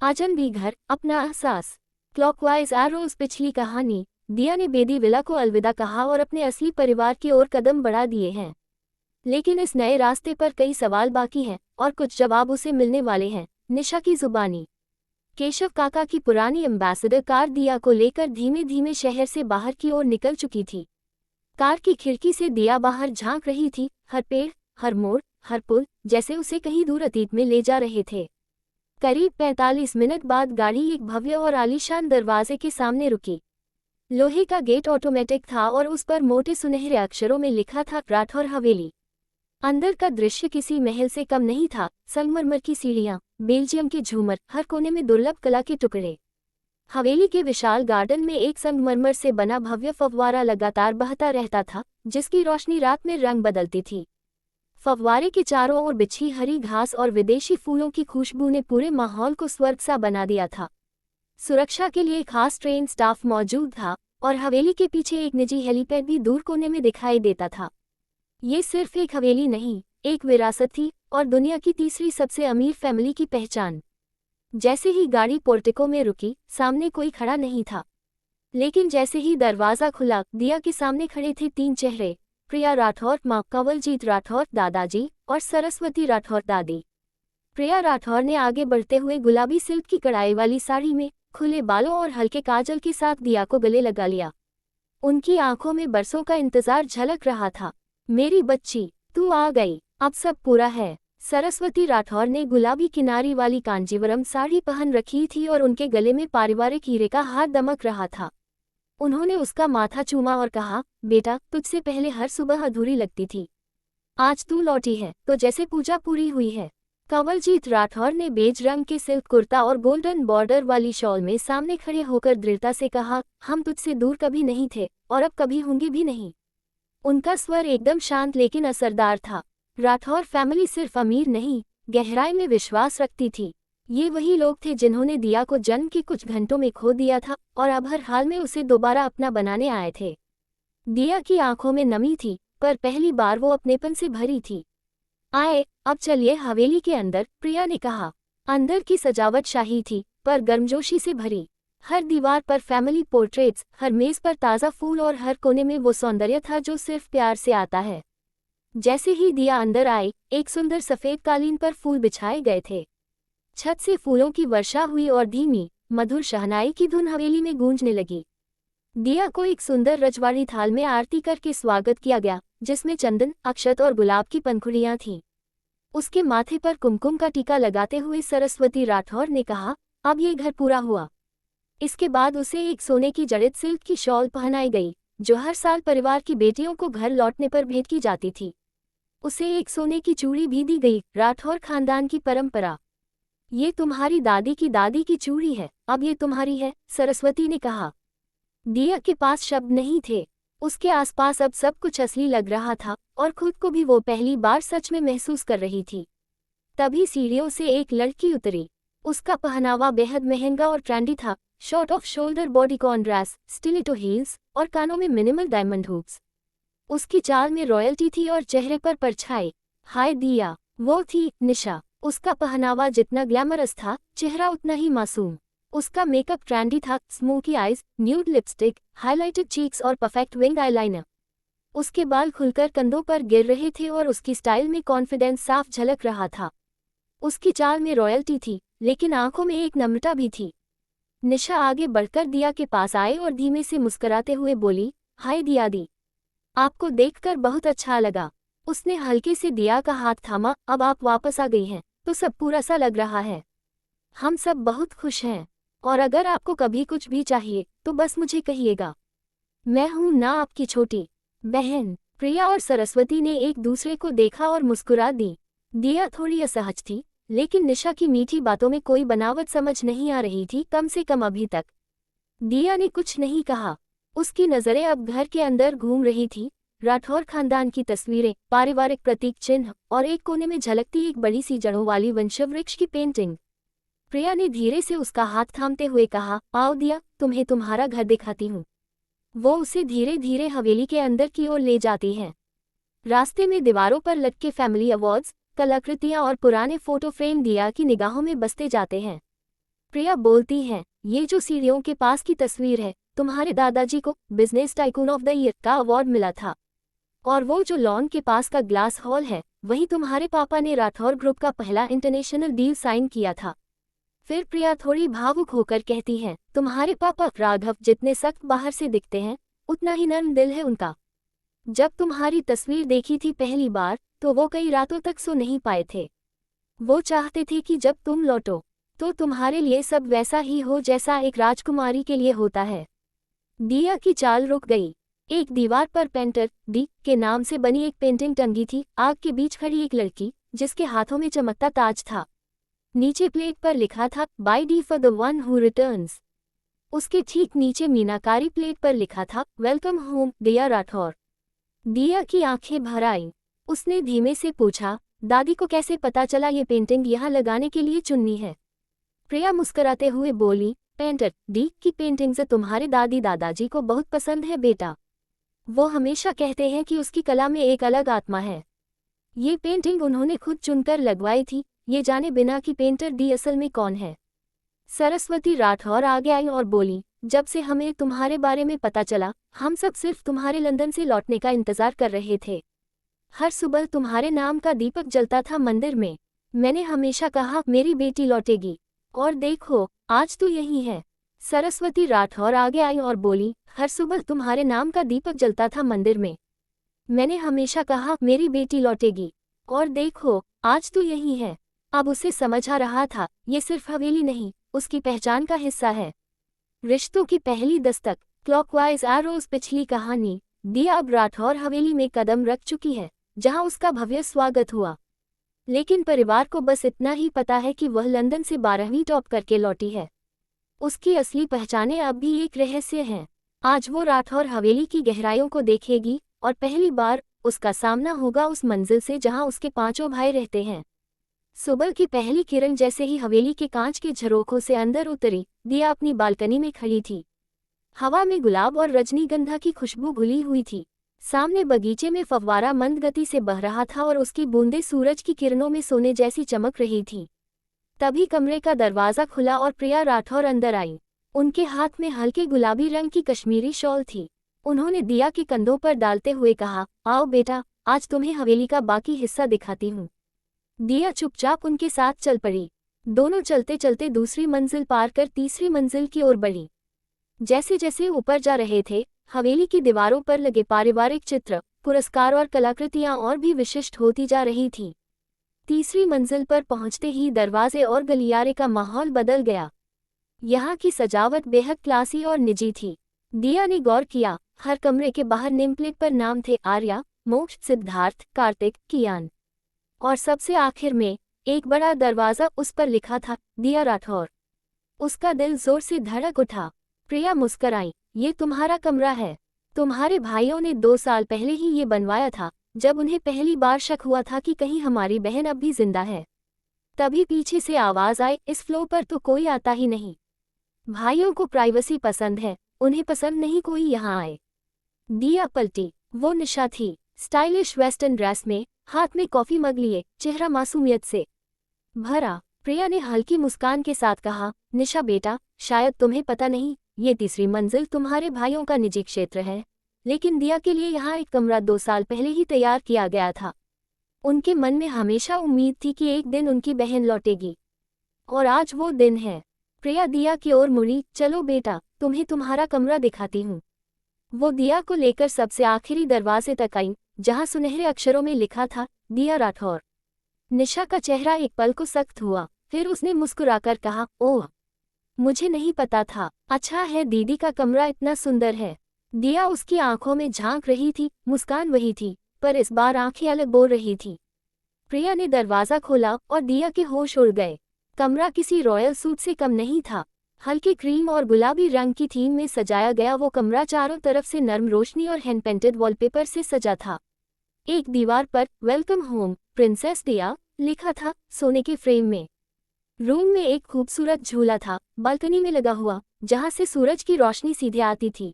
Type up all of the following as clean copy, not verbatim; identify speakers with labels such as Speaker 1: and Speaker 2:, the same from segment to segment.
Speaker 1: आजन भी घर अपना एहसास। Clockwise arrows. पिछली कहानी। दिया ने बेदी विला को अलविदा कहा और अपने असली परिवार की ओर कदम बढ़ा दिए हैं। लेकिन इस नए रास्ते पर कई सवाल बाकी हैं और कुछ जवाब उसे मिलने वाले हैं। निशा की जुबानी। केशव काका की पुरानी एम्बेसडर कार दिया को लेकर धीमे धीमे शहर से बाहर की ओर निकल चुकी थी। कार की खिड़की से दिया बाहर झांक रही थी। हर पेड़, हर मोड़, हर पुल जैसे उसे कहीं दूर अतीत में ले जा रहे थे। करीब 45 मिनट बाद गाड़ी एक भव्य और आलीशान दरवाजे के सामने रुकी। लोहे का गेट ऑटोमेटिक था और उस पर मोटे सुनहरे अक्षरों में लिखा था राठौर हवेली। अंदर का दृश्य किसी महल से कम नहीं था। संगमरमर की सीढ़ियां, बेल्जियम के झूमर, हर कोने में दुर्लभ कला के टुकड़े। हवेली के विशाल गार्डन में एक संगमरमर से बना भव्य फव्वारा लगातार बहता रहता था, जिसकी रोशनी रात में रंग बदलती थी। फव्वारे के चारों ओर बिछी हरी घास और विदेशी फूलों की खुशबू ने पूरे माहौल को स्वर्ग सा बना दिया था। सुरक्षा के लिए खास ट्रेन स्टाफ मौजूद था और हवेली के पीछे एक निजी हेलीपैड भी दूर कोने में दिखाई देता था। ये सिर्फ एक हवेली नहीं, एक विरासत थी और दुनिया की तीसरी सबसे अमीर फैमिली की पहचान। जैसे ही गाड़ी पोर्टिको में रुकी, सामने कोई खड़ा नहीं था। लेकिन जैसे ही दरवाज़ा खुला, दिया के सामने खड़े थे तीन चेहरे। प्रिया राठौर माँ, कंवलजीत राठौर दादाजी और सरस्वती राठौर दादी। प्रिया राठौर ने आगे बढ़ते हुए गुलाबी सिल्क की कढ़ाई वाली साड़ी में, खुले बालों और हल्के काजल के साथ दिया को गले लगा लिया। उनकी आंखों में बरसों का इंतजार झलक रहा था। मेरी बच्ची, तू आ गई, अब सब पूरा है। सरस्वती राठौर ने गुलाबी किनारी वाली कांजीवरम साड़ी पहन रखी थी और उनके गले में पारिवारिक हीरे का हार दमक रहा था। उन्होंने उसका माथा चूमा और कहा, बेटा, तुझसे पहले हर सुबह अधूरी लगती थी। आज तू लौटी है तो जैसे पूजा पूरी हुई है। कंवलजीत राठौर ने बेज रंग के सिल्क कुर्ता और गोल्डन बॉर्डर वाली शॉल में सामने खड़े होकर दृढ़ता से कहा, हम तुझसे दूर कभी नहीं थे और अब कभी होंगे भी नहीं। उनका स्वर एकदम शांत लेकिन असरदार था। राठौर फैमिली सिर्फ अमीर नहीं, गहराई में विश्वास रखती थी। ये वही लोग थे जिन्होंने दिया को जन्म के कुछ घंटों में खो दिया था और अब हर हाल में उसे दोबारा अपना बनाने आए थे। दिया की आंखों में नमी थी, पर पहली बार वो अपनेपन से भरी थी। आए, अब चलिए हवेली के अंदर, प्रिया ने कहा। अंदर की सजावट शाही थी, पर गर्मजोशी से भरी। हर दीवार पर फैमिली पोर्ट्रेट्स, हर मेज पर ताज़ा फूल और हर कोने में वो सौंदर्य था जो सिर्फ प्यार से आता है। जैसे ही दिया अंदर आई, एक सुंदर सफ़ेद कालीन पर फूल बिछाए गए थे। छत से फूलों की वर्षा हुई और धीमी, मधुर शहनाई की धुन हवेली में गूंजने लगी। दिया को एक सुंदर रजवाड़ी थाल में आरती करके स्वागत किया गया, जिसमें चंदन, अक्षत और गुलाब की पंखुड़ियां थीं। उसके माथे पर कुमकुम का टीका लगाते हुए सरस्वती राठौर ने कहा, अब ये घर पूरा हुआ। इसके बाद उसे एक सोने की जड़ित सिल्क की शॉल पहनाई गई, जो हर साल परिवार की बेटियों को घर लौटने पर भेंट की जाती थी। उसे एक सोने की चूड़ी भी दी गई, राठौर खानदान की परंपरा। ये तुम्हारी दादी की चूड़ी है, अब ये तुम्हारी है, सरस्वती ने कहा। दिया के पास शब्द नहीं थे। उसके आसपास अब सब कुछ असली लग रहा था और खुद को भी वो पहली बार सच में महसूस कर रही थी। तभी सीढ़ियों से एक लड़की उतरी। उसका पहनावा बेहद महंगा और ट्रेंडी था। Short off shoulder bodycon dress, stiletto heels और कानों में मिनिमल डायमंड हुक्स। उसकी चाल में रॉयल्टी थी और चेहरे पर परछाई। हाय दिया, वो थी निशा। उसका पहनावा जितना ग्लैमरस था, चेहरा उतना ही मासूम। उसका मेकअप ट्रेंडी था, smoky eyes, nude lipstick, highlighted cheeks और परफेक्ट विंग आईलाइनर। उसके बाल खुलकर कंधों पर गिर रहे थे और उसकी स्टाइल में कॉन्फिडेंस साफ झलक रहा था। उसकी चाल में रॉयल्टी थी, लेकिन आंखों में एक नम्रता भी थी। निशा आगे बढ़कर दिया के पास आए और धीमे से मुस्कुराते हुए बोली, हाय दिया दी, आपको देखकर बहुत अच्छा लगा। उसने हल्के से दिया का हाथ थामा, अब आप वापस आ गई हैं तो सब पूरा सा लग रहा है। हम सब बहुत खुश हैं और अगर आपको कभी कुछ भी चाहिए तो बस मुझे कहिएगा। मैं हूं ना आपकी छोटी बहन। प्रिया और सरस्वती ने एक दूसरे को देखा और मुस्कुरा दी। दिया थोड़ी असहज थी, लेकिन निशा की मीठी बातों में कोई बनावट समझ नहीं आ रही थी, कम से कम अभी तक। दिया ने कुछ नहीं कहा। उसकी नज़रें अब घर के अंदर घूम रही थी। राठौर खानदान की तस्वीरें, पारिवारिक प्रतीक चिन्ह और एक कोने में झलकती एक बड़ी सी जड़ों वाली वंशवृक्ष की पेंटिंग। प्रिया ने धीरे से उसका हाथ थामते हुए कहा, आओ दिया, तुम्हें तुम्हारा घर दिखाती हूँ। वो उसे धीरे धीरे हवेली के अंदर की ओर ले जाती है। रास्ते में दीवारों पर लटके फैमिली अवार्ड्स, कलाकृतियाँ और पुराने फोटो फ्रेम दिया की निगाहों में बसते जाते हैं। प्रिया बोलती है, ये जो सीढ़ियों के पास की तस्वीर है, तुम्हारे दादाजी को business tycoon of the year का अवार्ड मिला था। और वो जो लॉन के पास का ग्लास हॉल है, वही तुम्हारे पापा ने राठौर ग्रुप का पहला इंटरनेशनल डील साइन किया था। फिर प्रिया थोड़ी भावुक होकर कहती है, तुम्हारे पापा राघव जितने सख्त बाहर से दिखते हैं, उतना ही नर्म दिल है उनका। जब तुम्हारी तस्वीर देखी थी पहली बार, तो वो कई रातों तक सो नहीं पाए थे। वो चाहते थे कि जब तुम लौटो तो तुम्हारे लिए सब वैसा ही हो जैसा एक राजकुमारी के लिए होता है। दिया की चाल रुक गई। एक दीवार पर पेंटर डी के नाम से बनी एक पेंटिंग टंगी थी। आग के बीच खड़ी एक लड़की, जिसके हाथों में चमकता ताज था। नीचे प्लेट पर लिखा था, by D for the one who returns. उसके ठीक नीचे मीनाकारी प्लेट पर लिखा था, वेलकम होम दिया राठौर। दिया की आंखें भर आईं। उसने धीमे से पूछा, दादी को कैसे पता चला ये पेंटिंग यहाँ लगाने के लिए चुननी है? प्रिया मुस्कुराते हुए बोली, पेंटर डी की पेंटिंग्स तुम्हारे दादी दादाजी को बहुत पसंद है बेटा। वो हमेशा कहते हैं कि उसकी कला में एक अलग आत्मा है। ये पेंटिंग उन्होंने खुद चुनकर लगवाई थी, ये जाने बिना कि पेंटर डी असल में कौन है। सरस्वती राठौर आगे आई और बोली, जब से हमें तुम्हारे बारे में पता चला, हम सब सिर्फ तुम्हारे लंदन से लौटने का इंतजार कर रहे थे। हर सुबह तुम्हारे नाम का दीपक जलता था मंदिर में। मैंने हमेशा कहा मेरी बेटी लौटेगी, और देखो आज तो यही है। सरस्वती राठौर आगे आई और बोली, हर सुबह तुम्हारे नाम का दीपक जलता था मंदिर में। मैंने हमेशा कहा मेरी बेटी लौटेगी, और देखो आज तो यही है। अब उसे समझ आ रहा था, ये सिर्फ हवेली नहीं, उसकी पहचान का हिस्सा है। रिश्तों की पहली दस्तक, क्लॉकवाइज एरोज। पिछली कहानी। दिया अब राठौर हवेली में कदम रख चुकी है, जहां उसका भव्य स्वागत हुआ। लेकिन परिवार को बस इतना ही पता है कि वह लंदन से 12वीं टॉप करके लौटी है। उसकी असली पहचानें अब भी एक रहस्य हैं। आज वो राठौर हवेली की गहराइयों को देखेगी, और पहली बार उसका सामना होगा उस मंजिल से जहां उसके 5 भाई रहते हैं। सुबह की पहली किरण जैसे ही हवेली के कांच के झरोखों से अंदर उतरी, दिया अपनी बालकनी में खड़ी थी। हवा में गुलाब और रजनीगंधा की खुशबू घुली हुई थी। सामने बगीचे में फव्वारा मंद गति से बह रहा था और उसकी बूंदें सूरज की किरणों में सोने जैसी चमक रही थी। तभी कमरे का दरवाजा खुला और प्रिया राठौर अंदर आई। उनके हाथ में हल्के गुलाबी रंग की कश्मीरी शॉल थी। उन्होंने दिया के कंधों पर डालते हुए कहा, आओ बेटा, आज तुम्हें हवेली का बाकी हिस्सा दिखाती हूँ। दिया चुपचाप उनके साथ चल पड़ी। दोनों चलते चलते दूसरी मंजिल पार कर तीसरी मंजिल की ओर बढ़ी। जैसे जैसे ऊपर जा रहे थे, हवेली की दीवारों पर लगे पारिवारिक चित्र, पुरस्कार और कलाकृतियां और भी विशिष्ट होती जा रही थीं। तीसरी मंजिल पर पहुंचते ही दरवाजे और गलियारे का माहौल बदल गया। यहाँ की सजावट बेहद क्लासी और निजी थी। दिया ने गौर किया, हर कमरे के बाहर नेमप्लेट पर नाम थे, आर्या, मोक्ष, सिद्धार्थ, कार्तिक, कियान। और सबसे आखिर में एक बड़ा दरवाजा, उस पर लिखा था, दिया राठौर। उसका दिल जोर से धड़क उठा। प्रिया मुस्कुराई, ये तुम्हारा कमरा है। तुम्हारे भाइयों ने 2 साल पहले ही ये बनवाया था, जब उन्हें पहली बार शक हुआ था कि कहीं हमारी बहन अब भी जिंदा है। तभी पीछे से आवाज आई, इस फ्लोर पर तो कोई आता ही नहीं। भाइयों को प्राइवेसी पसंद है, उन्हें पसंद नहीं कोई यहाँ आए। दिया पलटी। वो निशा थी, स्टाइलिश वेस्टर्न ड्रेस में, हाथ में कॉफी मग लिए, चेहरा मासूमियत से भरा। प्रिया ने हल्की मुस्कान के साथ कहा, निशा बेटा, शायद तुम्हें पता नहीं, ये तीसरी मंजिल तुम्हारे भाइयों का निजी क्षेत्र है। लेकिन दिया के लिए यहाँ एक कमरा 2 साल पहले ही तैयार किया गया था। उनके मन में हमेशा उम्मीद थी कि एक दिन उनकी बहन लौटेगी, और आज वो दिन है। प्रिया दिया की ओर मुड़ी, चलो बेटा, तुम्हें तुम्हारा कमरा दिखाती हूँ। वो दिया को लेकर सबसे आखिरी दरवाजे तक आई, जहाँ सुनहरे अक्षरों में लिखा था, दिया राठौर। निशा का चेहरा एक पल को सख्त हुआ, फिर उसने मुस्कुराकर कहा, ओह, मुझे नहीं पता था। अच्छा है, दीदी का कमरा इतना सुंदर है। दिया उसकी आंखों में झांक रही थी, मुस्कान वही थी, पर इस बार आंखें अलग बोल रही थी। प्रिया ने दरवाजा खोला और दिया के होश उड़ गए। कमरा किसी रॉयल सूट से कम नहीं था। हल्के क्रीम और गुलाबी रंग की थीम में सजाया गया वो कमरा चारों तरफ से नर्म रोशनी और हैंड पेंटेड वॉलपेपर से सजा था। एक दीवार पर, वेलकम होम प्रिंसेस दिया, लिखा था, सोने के फ्रेम में। रूम में एक खूबसूरत झूला था, बालकनी में लगा हुआ, जहां से सूरज की रोशनी सीधे आती थी।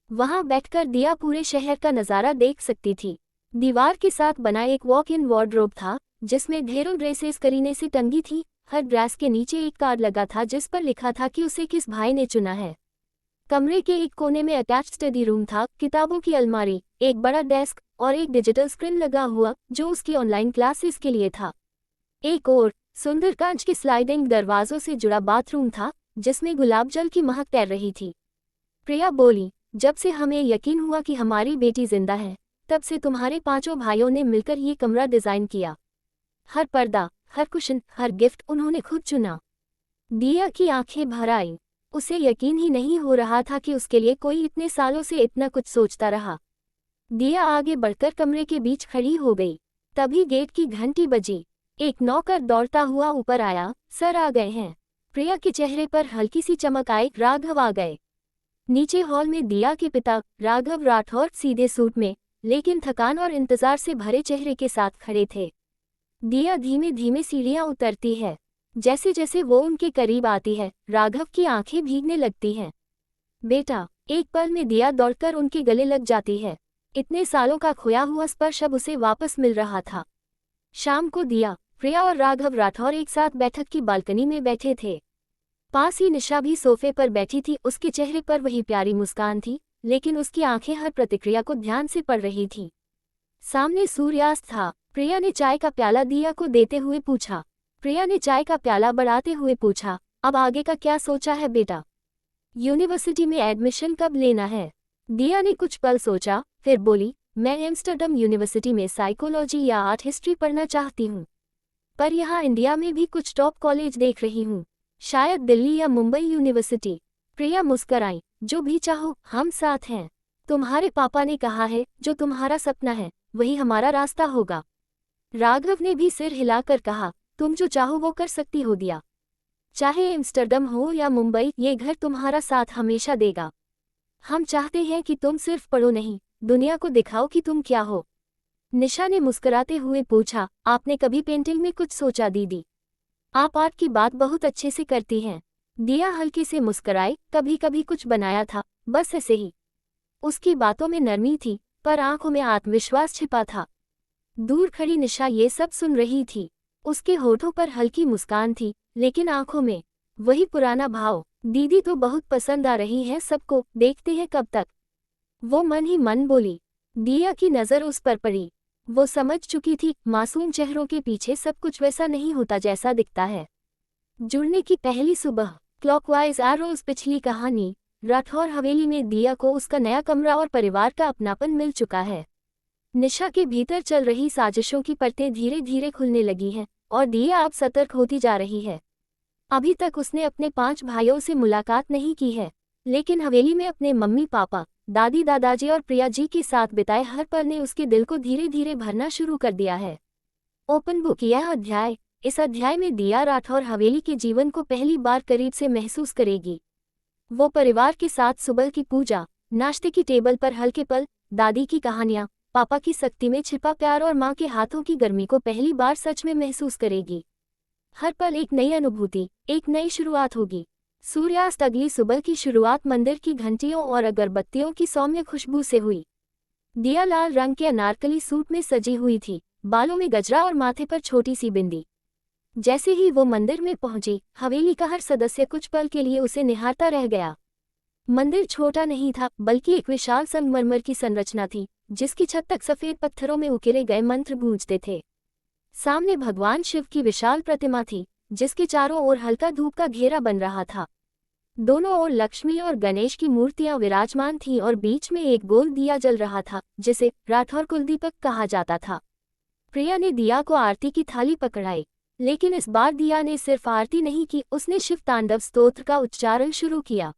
Speaker 1: वहां बैठकर दिया पूरे शहर का नज़ारा देख सकती थी। दीवार के साथ बना एक वॉक इन वार्डरोब था, जिसमें ढेरों ड्रेसेस करीने से टंगी थी, हर ड्रेस के नीचे एक कार्ड लगा था जिस पर लिखा था कि उसे किस भाई ने चुना है। कमरे के एक कोने में अटैच्ड स्टडी रूम था, किताबों की अलमारी, एक बड़ा डेस्क और एक डिजिटल स्क्रीन लगा हुआ जो उसकी ऑनलाइन क्लासेस के लिए था। एक और सुंदर कांच के स्लाइडिंग दरवाजों से जुड़ा बाथरूम था जिसमें गुलाब जल की महक तैर रही थी। प्रिया बोली, जब से हमें यकीन हुआ कि हमारी बेटी जिंदा है, तब से तुम्हारे पांचों भाइयों ने मिलकर ये कमरा डिजाइन किया। हर पर्दा, हर कुशन, हर गिफ्ट उन्होंने खुद चुना। दिया की आंखें भर आईं। उसे यकीन ही नहीं हो रहा था कि उसके लिए कोई इतने सालों से इतना कुछ सोचता रहा। दिया आगे बढ़कर कमरे के बीच खड़ी हो गई। तभी गेट की घंटी बजी। एक नौकर दौड़ता हुआ ऊपर आया, सर आ गए हैं। प्रिया के चेहरे पर हल्की सी चमक आई, राघव आ गए। नीचे हॉल में दिया के पिता राघव राठौर सीधे सूट में, लेकिन थकान और इंतजार से भरे चेहरे के साथ खड़े थे। दिया धीमे धीमे सीढ़ियां उतरती है। जैसे जैसे वो उनके करीब आती है, राघव की आंखें भीगने लगती हैं। बेटा, एक पल में दिया दौड़कर उनके गले लग जाती है। इतने सालों का खोया हुआ स्पर्श अब उसे वापस मिल रहा था। शाम को दिया, प्रिया और राघव राठौर एक साथ बैठक की बालकनी में बैठे थे। पास ही निशा भी सोफे पर बैठी थी। उसके चेहरे पर वही प्यारी मुस्कान थी, लेकिन उसकी आंखें हर प्रतिक्रिया को ध्यान से पढ़ रही थीं। सामने सूर्यास्त था। प्रिया ने चाय का प्याला दिया को देते हुए पूछा। प्रिया ने चाय का प्याला बढ़ाते हुए पूछा, अब आगे का क्या सोचा है बेटा? यूनिवर्सिटी में एडमिशन कब लेना है? दिया ने कुछ पल सोचा, फिर बोली, मैं एम्स्टर्डम यूनिवर्सिटी में साइकोलॉजी या आर्ट हिस्ट्री पढ़ना चाहती हूँ। पर यहाँ इंडिया में भी कुछ टॉप कॉलेज देख रही हूँ, शायद दिल्ली या मुंबई यूनिवर्सिटी। प्रिया मुस्कराई, जो भी चाहो, हम साथ हैं। तुम्हारे पापा ने कहा है, जो तुम्हारा सपना है वही हमारा रास्ता होगा। राघव ने भी सिर हिलाकर कहा, तुम जो चाहो वो कर सकती हो दिया। चाहे एम्स्टर्डम हो या मुंबई, ये घर तुम्हारा साथ हमेशा देगा। हम चाहते हैं कि तुम सिर्फ पढ़ो नहीं, दुनिया को दिखाओ कि तुम क्या हो। निशा ने मुस्कुराते हुए पूछा, आपने कभी पेंटिंग में कुछ सोचा दीदी? आप आर्ट की बात बहुत अच्छे से करती हैं। दिया हल्के से मुस्कुराई, कभी कभी कुछ बनाया था, बस ऐसे ही। उसकी बातों में नरमी थी, पर आंखों में आत्मविश्वास छिपा था। दूर खड़ी निशा ये सब सुन रही थी। उसके होठों पर हल्की मुस्कान थी, लेकिन आंखों में वही पुराना भाव। दीदी तो बहुत पसंद आ रही है सबको, देखते हैं कब तक। वो मन ही मन बोली। दिया की नज़र उस पर पड़ी। वो समझ चुकी थी, मासूम चेहरों के पीछे सब कुछ वैसा नहीं होता जैसा दिखता है। जुड़ने की पहली सुबह, क्लॉकवाइज एरोज। पिछली कहानी। राठौर हवेली में दिया को उसका नया कमरा और परिवार का अपनापन मिल चुका है। निशा के भीतर चल रही साजिशों की परतें धीरे धीरे खुलने लगी हैं और दिया अब सतर्क होती जा रही है। अभी तक उसने अपने 5 भाइयों से मुलाकात नहीं की है, लेकिन हवेली में अपने मम्मी पापा, दादी दादाजी और प्रिया जी के साथ बिताए हर पल ने उसके दिल को धीरे धीरे भरना शुरू कर दिया है। Open book. यह अध्याय। इस अध्याय में दिया राठौर हवेली के जीवन को पहली बार करीब से महसूस करेगी। वो परिवार के साथ सुबह की पूजा, नाश्ते की टेबल पर हल्के पल, दादी की कहानियाँ, पापा की सख्ती में छिपा प्यार और माँ के हाथों की गर्मी को पहली बार सच में महसूस करेगी। हर पल एक नई अनुभूति, एक नई शुरुआत होगी। सूर्यास्त। अगली सुबह की शुरुआत मंदिर की घंटियों और अगरबत्तियों की सौम्य खुशबू से हुई। दिया लाल रंग के अनारकली सूट में सजी हुई थी, बालों में गजरा और माथे पर छोटी सी बिंदी। जैसे ही वो मंदिर में पहुंची, हवेली का हर सदस्य कुछ पल के लिए उसे निहारता रह गया। मंदिर छोटा नहीं था, बल्कि एक विशाल संगमरमर की संरचना थी, जिसकी छत तक सफेद पत्थरों में उकेरे गए मंत्र गूंजते थे। सामने भगवान शिव की विशाल प्रतिमा थी, जिसके चारों ओर हल्का धूप का घेरा बन रहा था। दोनों ओर लक्ष्मी और गणेश की मूर्तियां विराजमान थीं और बीच में एक गोल दिया जल रहा था, जिसे राठौर कुलदीपक कहा जाता था। प्रिया ने दिया को आरती की थाली पकड़ाई, लेकिन इस बार दिया ने सिर्फ आरती नहीं की, उसने शिव तांडव स्तोत्र का उच्चारण शुरू किया।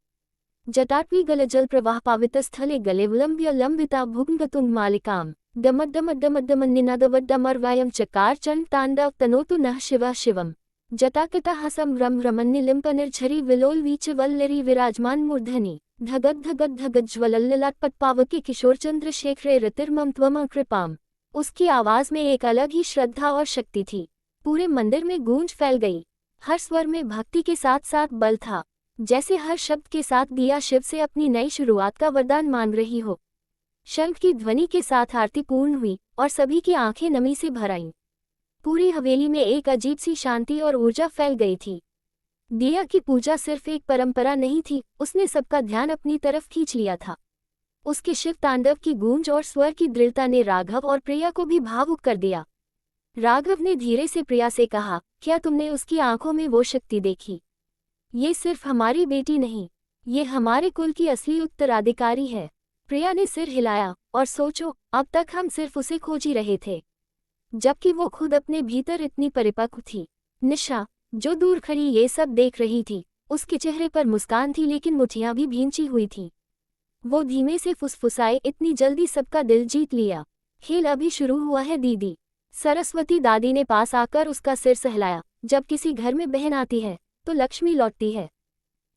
Speaker 1: जटाटवी गलजल प्रवाह पावित स्थले गलेवलंब्य लंबिता भुंगतुंग मालिकाम डमड्डमड्डमड्डमन्निनादवड्डमर्वायं चकार चंड तांडव तनोतु नः शिवा शिवम जटाकटाहसम रम रमन्निलिम्पनिर्झरी विलोल वीच वल्लरी विराजमान मूर्धनि धगद धगद धगज्ज्वलल्ललाटपट पावके किशोरचंद्र शेखरे रतिर्मम त्वम कृपाम। उसकी आवाज में एक अलग ही श्रद्धा और शक्ति थी। पूरे मंदिर में गूंज फैल गई। हर स्वर में भक्ति के साथ साथ बल था, जैसे हर शब्द के साथ दिया शिव से अपनी नई शुरुआत का वरदान मांग रही हो। शंख की ध्वनि के साथ आरती पूर्ण हुई और सभी की आंखें नमी से भर आईं। पूरी हवेली में एक अजीब सी शांति और ऊर्जा फैल गई थी। दिया की पूजा सिर्फ एक परंपरा नहीं थी, उसने सबका ध्यान अपनी तरफ खींच लिया था। उसके शिव तांडव की गूंज और स्वर की दृढ़ता ने राघव और प्रिया को भी भावुक कर दिया। राघव ने धीरे से प्रिया से कहा, क्या तुमने उसकी आंखों में वो शक्ति देखी? ये सिर्फ हमारी बेटी नहीं, ये हमारे कुल की असली उत्तराधिकारी है। प्रिया ने सिर हिलाया, और सोचो, अब तक हम सिर्फ उसे खोज ही रहे थे, जबकि वो खुद अपने भीतर इतनी परिपक्व थी। निशा, जो दूर खड़ी ये सब देख रही थी, उसके चेहरे पर मुस्कान थी लेकिन मुठियां भी भींची हुई थी। वो धीमे से फुसफुसाए, इतनी जल्दी सबका दिल जीत लिया? खेल अभी शुरू हुआ है दीदी। सरस्वती दादी ने पास आकर उसका सिर सहलाया। जब किसी घर में बहन आती है तो लक्ष्मी लौटती है।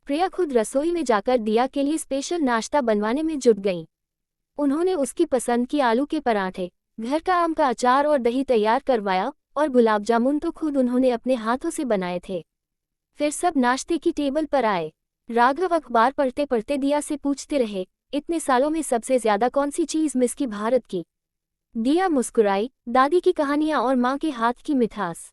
Speaker 1: प्रिया खुद रसोई में जाकर दिया के लिए स्पेशल नाश्ता बनवाने में जुट गईं। उन्होंने उसकी पसंद की आलू के पराठे, घर का आम का अचार और दही तैयार करवाया, और गुलाब जामुन तो खुद उन्होंने अपने हाथों से बनाए थे। फिर सब नाश्ते की टेबल पर आए। राघव अखबार पढ़ते पढ़ते दिया से पूछते रहे, इतने सालों में सबसे ज्यादा कौन सी चीज मिस की भारत की? दिया मुस्कुराई, दादी की कहानियां और माँ के हाथ की मिठास।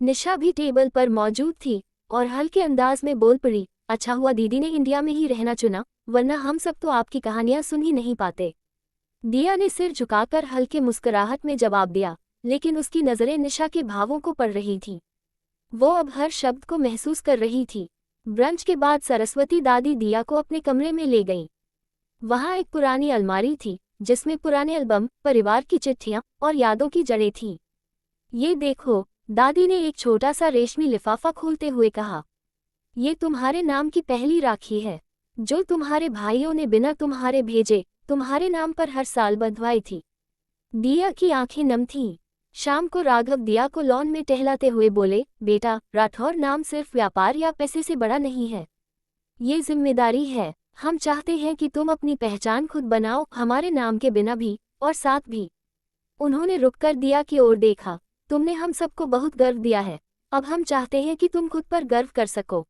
Speaker 1: निशा भी टेबल पर मौजूद थी और हल्के अंदाज में बोल पड़ी, अच्छा हुआ दीदी ने इंडिया में ही रहना चुना, वरना हम सब तो आपकी कहानियां सुन ही नहीं पाते। दिया ने सिर झुकाकर हल्के मुस्कुराहट में जवाब दिया, लेकिन उसकी नज़रें निशा के भावों को पढ़ रही थीं। वो अब हर शब्द को महसूस कर रही थी। ब्रंच के बाद सरस्वती दादी दिया को अपने कमरे में ले गईं। वहाँ एक पुरानी अलमारी थी, जिसमें पुराने एल्बम, परिवार की चिट्ठियाँ और यादों की जड़ें थीं। ये देखो, दादी ने एक छोटा सा रेशमी लिफाफा खोलते हुए कहा, ये तुम्हारे नाम की पहली राखी है, जो तुम्हारे भाइयों ने बिना तुम्हारे भेजे तुम्हारे नाम पर हर साल बंधवाई थी। दिया की आंखें नम थीं। शाम को राघव दिया को लॉन में टहलाते हुए बोले, बेटा, राठौर नाम सिर्फ व्यापार या पैसे से बड़ा नहीं है, ये जिम्मेदारी है। हम चाहते हैं कि तुम अपनी पहचान खुद बनाओ, हमारे नाम के बिना भी और साथ भी। उन्होंने रुककर दिया की ओर देखा, तुमने हम सबको बहुत गर्व दिया है, अब हम चाहते हैं कि तुम खुद पर गर्व कर सको।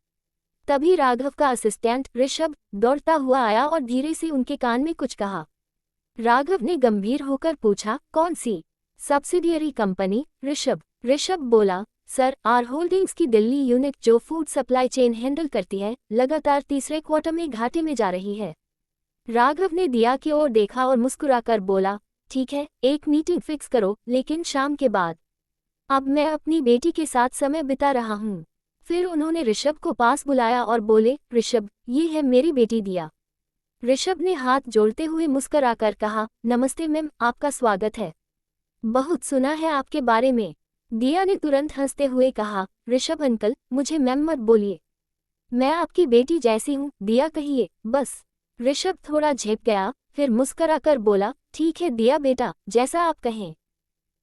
Speaker 1: तभी राघव का असिस्टेंट ऋषभ दौड़ता हुआ आया और धीरे से उनके कान में कुछ कहा। राघव ने गंभीर होकर पूछा, कौन सी सब्सिडियरी कंपनी? ऋषभ बोला, सर, आर होल्डिंग्स की दिल्ली यूनिट जो फूड सप्लाई चेन हैंडल करती है, लगातार तीसरे क्वार्टर में घाटे में जा रही है। राघव ने दिया की ओर देखा और मुस्कुराकर बोला, ठीक है, एक मीटिंग फिक्स करो, लेकिन शाम के बाद। अब मैं अपनी बेटी के साथ समय बिता रहा हूँ। फिर उन्होंने ऋषभ को पास बुलाया और बोले, ऋषभ, ये है मेरी बेटी दिया। ऋषभ ने हाथ जोड़ते हुए मुस्कुराकर कहा, नमस्ते मैम, आपका स्वागत है। बहुत सुना है आपके बारे में। दिया ने तुरंत हंसते हुए कहा, ऋषभ अंकल, मुझे मैम मत बोलिए, मैं आपकी बेटी जैसी हूँ, दिया कहिए बस। ऋषभ थोड़ा झेप गया, फिर मुस्कुराकर बोला, ठीक है दिया बेटा, जैसा आप कहें।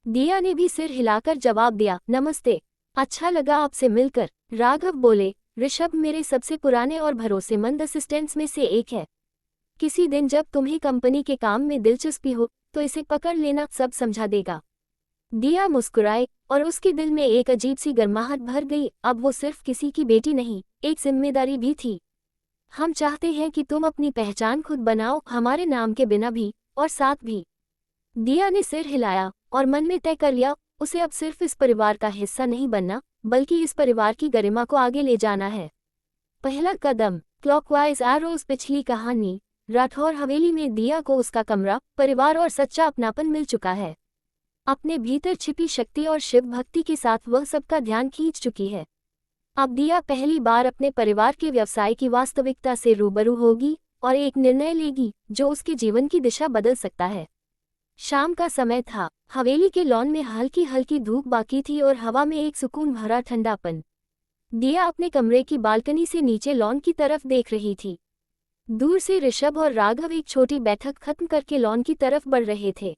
Speaker 1: दिया ने भी सिर हिलाकर जवाब दिया, नमस्ते, अच्छा लगा आपसे मिलकर। राघव बोले, ऋषभ मेरे सबसे पुराने और भरोसेमंद असिस्टेंट्स में से एक है। किसी दिन जब तुम्हें कंपनी के काम में दिलचस्पी हो तो इसे पकड़ लेना, सब समझा देगा। दिया मुस्कुराए और उसके दिल में एक अजीब सी गर्माहट भर गई। अब वो सिर्फ किसी की बेटी नहीं, एक जिम्मेदारी भी थी। हम चाहते हैं कि तुम अपनी पहचान खुद बनाओ, हमारे नाम के बिना भी और साथ भी। दिया ने सिर हिलाया और मन में तय कर लिया, उसे अब सिर्फ इस परिवार का हिस्सा नहीं बनना, बल्कि इस परिवार की गरिमा को आगे ले जाना है। पहला कदम, क्लॉकवाइज एरोज। पिछली कहानी, राठौर हवेली में दिया को उसका कमरा, परिवार और सच्चा अपनापन मिल चुका है। अपने भीतर छिपी शक्ति और शिव भक्ति के साथ वह सबका ध्यान खींच चुकी है। अब दिया पहली बार अपने परिवार के व्यवसाय की वास्तविकता से रूबरू होगी और एक निर्णय लेगी जो उसके जीवन की दिशा बदल सकता है। शाम का समय था। हवेली के लॉन में हल्की हल्की धूप बाकी थी और हवा में एक सुकून भरा ठंडापन। दिया अपने कमरे की बालकनी से नीचे लॉन की तरफ देख रही थी। दूर से ऋषभ और राघव एक छोटी बैठक खत्म करके लॉन की तरफ बढ़ रहे थे।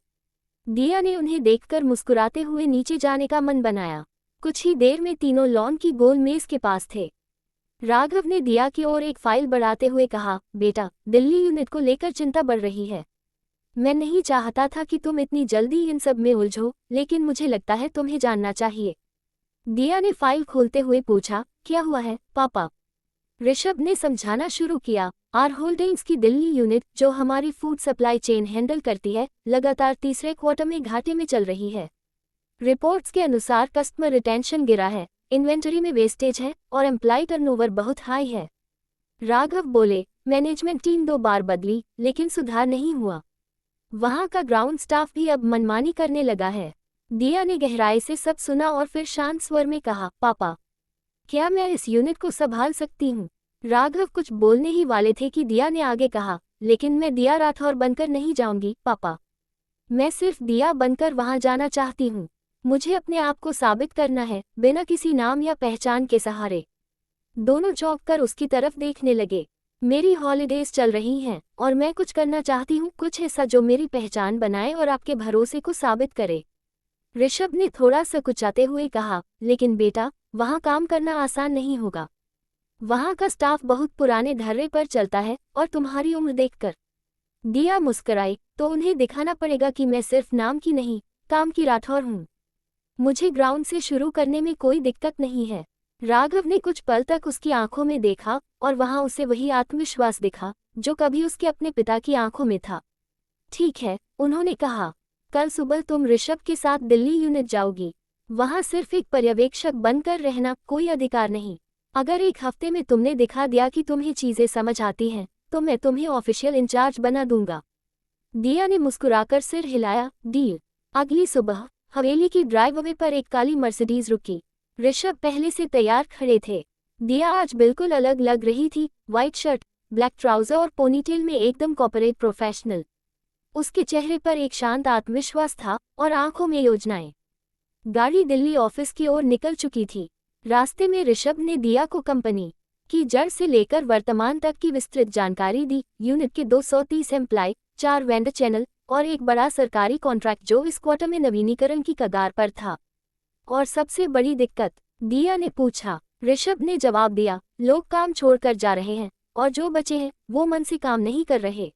Speaker 1: दिया ने उन्हें देखकर मुस्कुराते हुए नीचे जाने का मन बनाया। कुछ ही देर में तीनों लॉन की गोल मेज के पास थे। राघव ने दिया की ओर एक फाइल बढ़ाते हुए कहा, बेटा, दिल्ली यूनिट को लेकर चिंता बढ़ रही है। मैं नहीं चाहता था कि तुम इतनी जल्दी इन सब में उलझो, लेकिन मुझे लगता है तुम्हें जानना चाहिए। दिया ने फाइल खोलते हुए पूछा, क्या हुआ है पापा? ऋषभ ने समझाना शुरू किया, आर होल्डिंग्स की दिल्ली यूनिट जो हमारी फूड सप्लाई चेन हैंडल करती है, लगातार तीसरे क्वार्टर में घाटे में चल रही है। रिपोर्ट्स के अनुसार कस्टमर रिटेंशन गिरा है, इन्वेंटरी में वेस्टेज है और एम्प्लॉय टर्नओवर बहुत हाई है। राघव बोले, मैनेजमेंट टीम 2 बार बदली लेकिन सुधार नहीं हुआ। वहां का ग्राउंड स्टाफ भी अब मनमानी करने लगा है। दिया ने गहराई से सब सुना और फिर शांत स्वर में कहा, पापा, क्या मैं इस यूनिट को संभाल सकती हूँ? राघव कुछ बोलने ही वाले थे कि दिया ने आगे कहा, लेकिन मैं दिया राठौर बनकर नहीं जाऊंगी पापा। मैं सिर्फ दिया बनकर वहां जाना चाहती हूँ। मुझे अपने आप को साबित करना है, बिना किसी नाम या पहचान के सहारे। दोनों चौंक कर उसकी तरफ देखने लगे। मेरी हॉलीडेज चल रही हैं और मैं कुछ करना चाहती हूँ, कुछ ऐसा जो मेरी पहचान बनाए और आपके भरोसे को साबित करे। ऋषभ ने थोड़ा सकुचाते हुए कहा, लेकिन बेटा, वहाँ काम करना आसान नहीं होगा। वहाँ का स्टाफ बहुत पुराने ढर्रे पर चलता है और तुम्हारी उम्र देखकर। दिया मुस्कुराई, तो उन्हें दिखाना पड़ेगा कि मैं सिर्फ नाम की नहीं, काम की राठौर हूँ। मुझे ग्राउंड से शुरू करने में कोई दिक्कत नहीं है। राघव ने कुछ पल तक उसकी आंखों में देखा और वहां उसे वही आत्मविश्वास दिखा जो कभी उसके अपने पिता की आंखों में था। ठीक है, उन्होंने कहा, कल सुबह तुम ऋषभ के साथ दिल्ली यूनिट जाओगी। वहां सिर्फ एक पर्यवेक्षक बनकर रहना, कोई अधिकार नहीं। अगर एक हफ्ते में तुमने दिखा दिया कि तुम्हें चीजें समझ आती हैं, तो मैं तुम्हें ऑफिशियल इंचार्ज बना दूंगा। दिया ने मुस्कुराकर सिर हिलाया, डील। अगली सुबह हवेली की ड्राइववे पर एक काली मर्सिडीज रुकी। ऋषभ पहले से तैयार खड़े थे। दिया आज बिल्कुल अलग लग रही थी, व्हाइट शर्ट, ब्लैक ट्राउजर और पोनीटेल में एकदम कॉर्पोरेट प्रोफेशनल। उसके चेहरे पर एक शांत आत्मविश्वास था और आंखों में योजनाएं। गाड़ी दिल्ली ऑफिस की ओर निकल चुकी थी। रास्ते में ऋषभ ने दिया को कंपनी की जड़ से लेकर वर्तमान तक की विस्तृत जानकारी दी। यूनिट के 230 एम्प्लॉय, 4 वेंडर चैनल और एक बड़ा सरकारी कॉन्ट्रैक्ट जो इस क्वार्टर में नवीनीकरण की कगार पर था। और सबसे बड़ी दिक्कत? दिया ने पूछा। ऋषभ ने जवाब दिया, लोग काम छोड़कर जा रहे हैं और जो बचे हैं वो मन से काम नहीं कर रहे।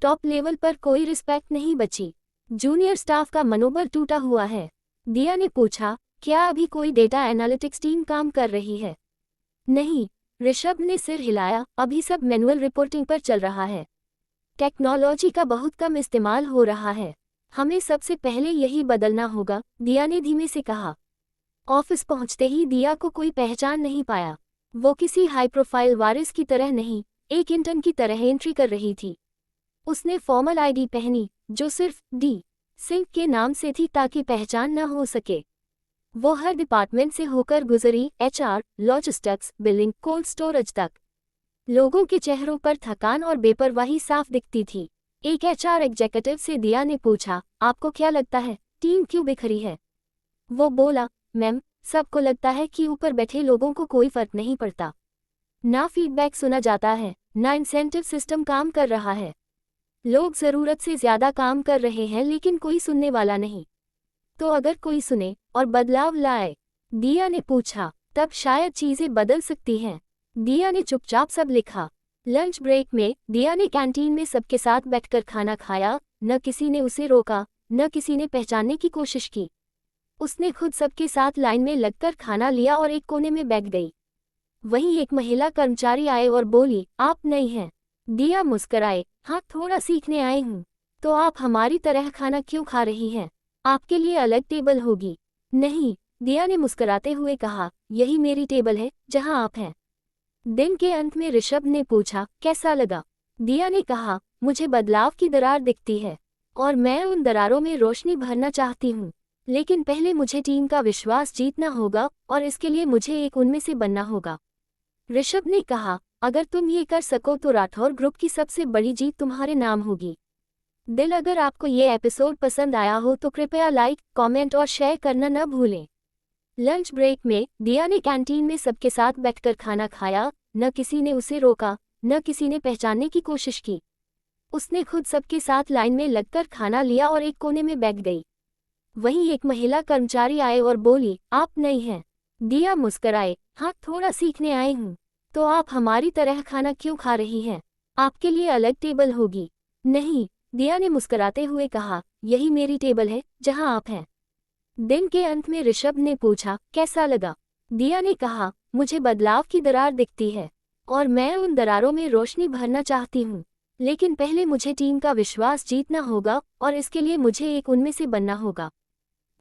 Speaker 1: टॉप लेवल पर कोई रिस्पेक्ट नहीं बची। जूनियर स्टाफ का मनोबल टूटा हुआ है। दिया ने पूछा, क्या अभी कोई डेटा एनालिटिक्स टीम काम कर रही है? नहीं, ऋषभ ने सिर हिलाया, अभी सब मैनुअल रिपोर्टिंग पर चल रहा है। टेक्नोलॉजी का बहुत कम इस्तेमाल हो रहा है। हमें सबसे पहले यही बदलना होगा, दिया ने धीमे से कहा। ऑफिस पहुंचते ही दिया को कोई पहचान नहीं पाया। वो किसी हाई प्रोफाइल वारिस की तरह नहीं, एक इंटर्न की तरह एंट्री कर रही थी। उसने फॉर्मल आईडी पहनी, जो सिर्फ डी सिंह के नाम से थी ताकि पहचान न हो सके। वो हर डिपार्टमेंट से होकर गुजरी, HR, logistics, billing, cold storage तक। लोगों के चेहरों पर थकान और बेपरवाही साफ दिखती थी। एक एचआर एग्जीक्यूटिव से दिया ने पूछा, आपको क्या लगता है, टीम क्यों बिखरी है? वो बोला, मैम, सबको लगता है कि ऊपर बैठे लोगों को कोई फर्क नहीं पड़ता। ना फीडबैक सुना जाता है, ना इंसेंटिव सिस्टम काम कर रहा है। लोग ज़रूरत से ज़्यादा काम कर रहे हैं लेकिन कोई सुनने वाला नहीं। तो अगर कोई सुने और बदलाव लाए? दिया ने पूछा, तब शायद चीज़ें बदल सकती हैं। दिया ने चुपचाप सब लिखा। लंच ब्रेक में दिया ने कैंटीन में सबके साथ बैठकर खाना खाया। न किसी ने उसे रोका, न किसी ने पहचानने की कोशिश की। उसने खुद सबके साथ लाइन में लगकर खाना लिया और एक कोने में बैठ गई। वहीं एक महिला कर्मचारी आए और बोली, आप नई हैं? दिया मुस्कराए, हाँ, थोड़ा सीखने आई हूँ। तो आप हमारी तरह खाना क्यों खा रही हैं? आपके लिए अलग टेबल होगी। नहीं, दिया ने मुस्कुराते हुए कहा, यही मेरी टेबल है जहाँ आप हैं। दिन के अंत में ऋषभ ने पूछा, कैसा लगा? दिया ने कहा, मुझे बदलाव की दरार दिखती है और मैं उन दरारों में रोशनी भरना चाहती हूँ। लेकिन पहले मुझे टीम का विश्वास जीतना होगा और इसके लिए मुझे एक उनमें से बनना होगा। ऋषभ ने कहा, अगर तुम ये कर सको तो राठौर ग्रुप की सबसे बड़ी जीत तुम्हारे नाम होगी। दिल, अगर आपको ये एपिसोड पसंद आया हो तो कृपया लाइक, कमेंट और शेयर करना न भूलें। लंच ब्रेक में दिया ने कैंटीन में सबके साथ बैठकर खाना खाया। न किसी ने उसे रोका, न किसी ने पहचानने की कोशिश की। उसने खुद सबके साथ लाइन में लगकर खाना लिया और एक कोने में बैठ गई। वहीं एक महिला कर्मचारी आए और बोली, आप नई हैं? दिया मुस्कराए, हाँ, थोड़ा सीखने आई हूँ। तो आप हमारी तरह खाना क्यों खा रही हैं? आपके लिए अलग टेबल होगी। नहीं, दिया ने मुस्कुराते हुए कहा, यही मेरी टेबल है जहाँ आप हैं। दिन के अंत में ऋषभ ने पूछा, कैसा लगा? दिया ने कहा, मुझे बदलाव की दरार दिखती है और मैं उन दरारों में रोशनी भरना चाहती हूँ। लेकिन पहले मुझे टीम का विश्वास जीतना होगा और इसके लिए मुझे एक उनमें से बनना होगा।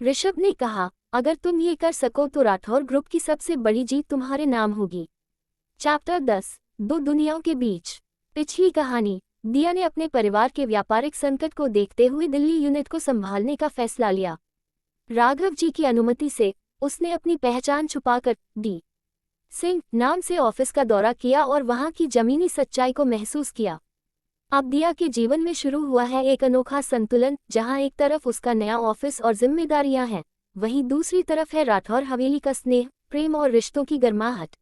Speaker 1: ऋषभ ने कहा, अगर तुम ये कर सको तो राठौर ग्रुप की सबसे बड़ी जीत तुम्हारे नाम होगी। चैप्टर 10, दो दुनियाओं के बीच। पिछली कहानी। दिया ने अपने परिवार के व्यापारिक संकट को देखते हुए दिल्ली यूनिट को संभालने का फैसला लिया। राघव जी की अनुमति से उसने अपनी पहचान छुपाकर डी सिंह नाम से ऑफिस का दौरा किया और वहां की जमीनी सच्चाई को महसूस किया। अब दिया के जीवन में शुरू हुआ है एक अनोखा संतुलन, जहां एक तरफ उसका नया ऑफिस और जिम्मेदारियां हैं, वहीं दूसरी तरफ है राठौर हवेली का स्नेह, प्रेम और रिश्तों की गर्माहट।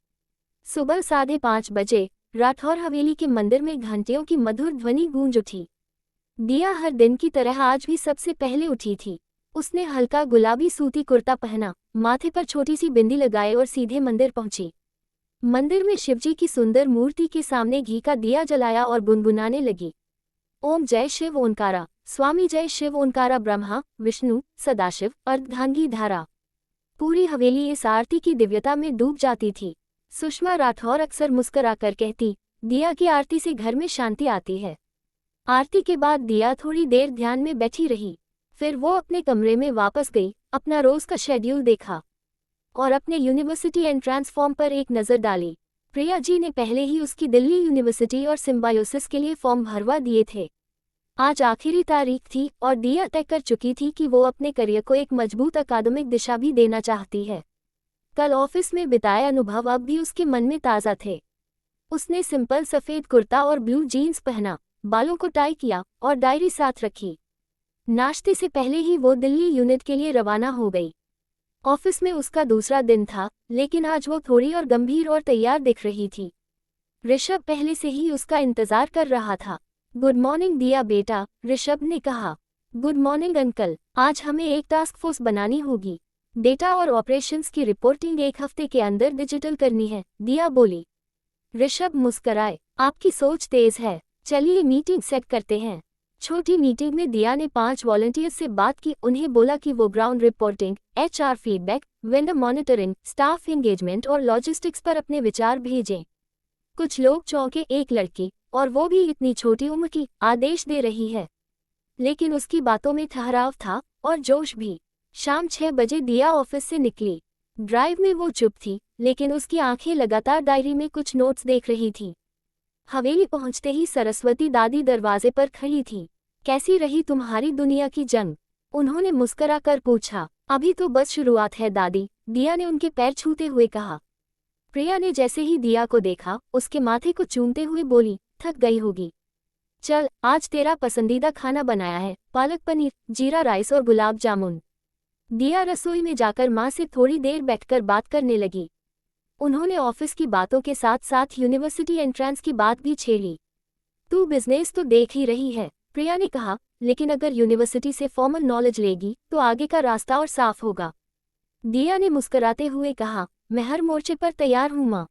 Speaker 1: सुबह 5:30 बजे राठौर हवेली के मंदिर में घंटियों की मधुर ध्वनि गूंज उठी। दिया हर दिन की तरह आज भी सबसे पहले उठी थी। उसने हल्का गुलाबी सूती कुर्ता पहना, माथे पर छोटी सी बिंदी लगाए और सीधे मंदिर पहुंची। मंदिर में शिवजी की सुंदर मूर्ति के सामने घी का दिया जलाया और गुनगुनाने लगी। ओम जय शिव ओंकारा, स्वामी जय शिव ओंकारा, ब्रह्मा विष्णु सदाशिव अर्धधांगी धारा। पूरी हवेली इस आरती की दिव्यता में डूब जाती थी। सुषमा राठौर अक्सर मुस्कुराकर कहती, दिया की आरती से घर में शांति आती है। आरती के बाद दिया थोड़ी देर ध्यान में बैठी रही, फिर वो अपने कमरे में वापस गई, अपना रोज का शेड्यूल देखा और अपने यूनिवर्सिटी एंट्रांस फॉर्म पर एक नज़र डाली। प्रिया जी ने पहले ही उसकी दिल्ली यूनिवर्सिटी और सिम्बायोसिस के लिए फॉर्म भरवा दिए थे। आज आखिरी तारीख थी और दिया तय कर चुकी थी कि वो अपने करियर को एक मजबूत अकादमिक दिशा भी देना चाहती है। कल ऑफिस में बिताए अनुभव अब भी उसके मन में ताज़ा थे। उसने सिंपल सफ़ेद कुर्ता और ब्लू जीन्स पहना, बालों को टाई किया और डायरी साथ रखी। नाश्ते से पहले ही वो दिल्ली यूनिट के लिए रवाना हो गई। ऑफिस में उसका दूसरा दिन था, लेकिन आज वो थोड़ी और गंभीर और तैयार दिख रही थी। ऋषभ पहले से ही उसका इंतजार कर रहा था। गुड मॉर्निंग दिया बेटा, ऋषभ ने कहा। गुड मॉर्निंग अंकल, आज हमें एक टास्क फोर्स बनानी होगी। डेटा और ऑपरेशंस की रिपोर्टिंग 1 हफ्ते के अंदर डिजिटल करनी है, दिया बोली। ऋषभ मुस्कराए, आपकी सोच तेज है, चलिए मीटिंग सेट करते हैं। छोटी मीटिंग में दिया ने 5 वॉलंटियर्स से बात की। उन्हें बोला कि वो ground reporting, HR feedback, vendor monitoring, staff engagement और लॉजिस्टिक्स पर अपने विचार भेजें। कुछ लोग चौंके, एक लड़की, और वो भी इतनी छोटी उम्र की, आदेश दे रही है। लेकिन उसकी बातों में ठहराव था और जोश भी। शाम 6 बजे दिया ऑफिस से निकली। ड्राइव में वो चुप थी, लेकिन उसकी आंखें लगातार डायरी में कुछ नोट्स देख रही थी। हवेली पहुंचते ही सरस्वती दादी दरवाजे पर खड़ी थी। कैसी रही तुम्हारी दुनिया की जंग? उन्होंने मुस्कुराकर पूछा। अभी तो बस शुरुआत है दादी, दिया ने उनके पैर छूते हुए कहा। प्रिया ने जैसे ही दिया को देखा, उसके माथे को चूमते हुए बोली, थक गई होगी। चल, आज तेरा पसंदीदा खाना बनाया है, पालक पनीर, जीरा राइस और गुलाब जामुन। दिया रसोई में जाकर माँ से थोड़ी देर बैठकर बात करने लगी। उन्होंने ऑफिस की बातों के साथ साथ यूनिवर्सिटी एंट्रेंस की बात भी छेड़ी। तू बिजनेस तो देख ही रही है, प्रिया ने कहा, लेकिन अगर यूनिवर्सिटी से फॉर्मल नॉलेज लेगी तो आगे का रास्ता और साफ होगा। दिया ने मुस्कुराते हुए कहा, मैं हर मोर्चे पर तैयार हूँ माँ।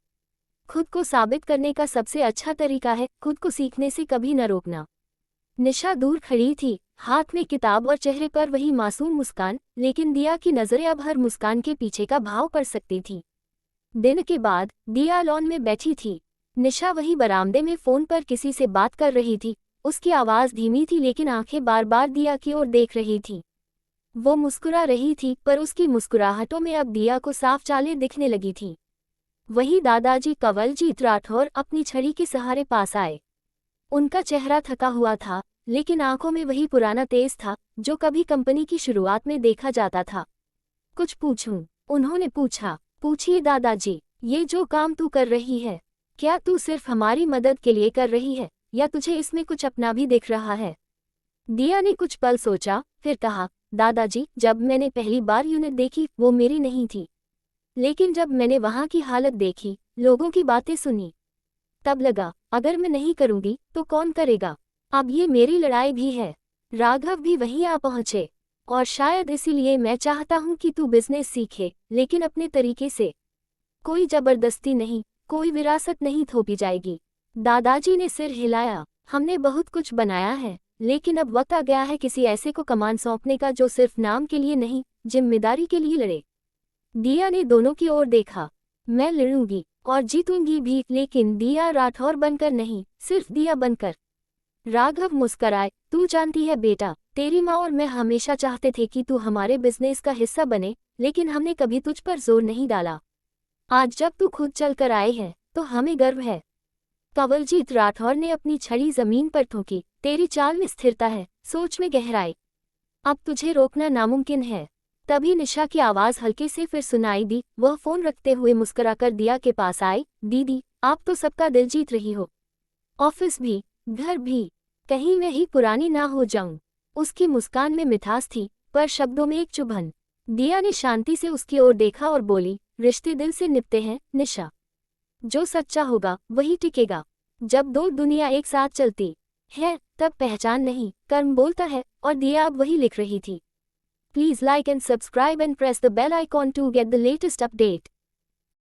Speaker 1: खुद को साबित करने का सबसे अच्छा तरीका है खुद को सीखने से कभी न रोकना। निशा दूर खड़ी थी, हाथ में किताब और चेहरे पर वही मासूम मुस्कान, लेकिन दिया की नजरें अब हर मुस्कान के पीछे का भाव पढ़ सकती थी। दिन के बाद दिया लॉन में बैठी थी। निशा वही बरामदे में फोन पर किसी से बात कर रही थी। उसकी आवाज धीमी थी, लेकिन आंखें बार बार दिया की ओर देख रही थी। वो मुस्कुरा रही थी, पर उसकी मुस्कुराहटों में अब दिया को साफ चालें दिखने लगी थी। वही दादाजी कंवलजीत राठौर अपनी छड़ी के सहारे पास आए। उनका चेहरा थका हुआ था, लेकिन आंखों में वही पुराना तेज था जो कभी कंपनी की शुरुआत में देखा जाता था। कुछ पूछूं? उन्होंने पूछा। पूछिए दादाजी, ये जो काम तू कर रही है, क्या तू सिर्फ हमारी मदद के लिए कर रही है या तुझे इसमें कुछ अपना भी दिख रहा है? दिया ने कुछ पल सोचा, फिर कहा, दादाजी, जब मैंने पहली बार यूनिट देखी वो मेरी नहीं थी, लेकिन जब मैंने वहाँ की हालत देखी, लोगों की बातें सुनी, तब लगा अगर मैं नहीं करूँगी तो कौन करेगा। अब ये मेरी लड़ाई भी है। राघव भी वहीं आ पहुँचे, और शायद इसीलिए मैं चाहता हूँ कि तू बिजनेस सीखे, लेकिन अपने तरीके से। कोई जबरदस्ती नहीं, कोई विरासत नहीं थोपी जाएगी। दादाजी ने सिर हिलाया। हमने बहुत कुछ बनाया है, लेकिन अब वक्त आ गया है किसी ऐसे को कमान सौंपने का जो सिर्फ नाम के लिए नहीं, जिम्मेदारी के लिए लड़े। दिया ने दोनों की ओर देखा। मैं लड़ूंगी और जीतूंगी भी, लेकिन दिया राठौर बनकर नहीं, सिर्फ दिया बनकर। राघव मुस्कराए। तू जानती है बेटा, तेरी माँ और मैं हमेशा चाहते थे कि तू हमारे बिजनेस का हिस्सा बने, लेकिन हमने कभी तुझ पर जोर नहीं डाला। आज जब तू खुद चल कर आए है तो हमें गर्व है। कंवलजीत राठौर ने अपनी छड़ी जमीन पर ठोकी। तेरी चाल में स्थिरता है, सोच में गहराई। अब तुझे रोकना नामुमकिन है। तभी निशा की आवाज़ हल्के से फिर सुनाई दी। वह फ़ोन रखते हुए मुस्कुराकर दिया के पास आई। दीदी, आप तो सबका दिल जीत रही हो, ऑफिस भी, घर भी। कहीं मैं ही पुरानी ना हो जाऊं। उसकी मुस्कान में मिठास थी, पर शब्दों में एक चुभन। दिया ने शांति से उसकी ओर देखा और बोली, रिश्ते दिल से निपटे हैं निशा। जो सच्चा होगा वही टिकेगा। जब दो दुनिया एक साथ चलती है तब पहचान नहीं, कर्म बोलता है, और दिया अब वही लिख रही थी। Please like and subscribe and press the bell icon to get the latest update.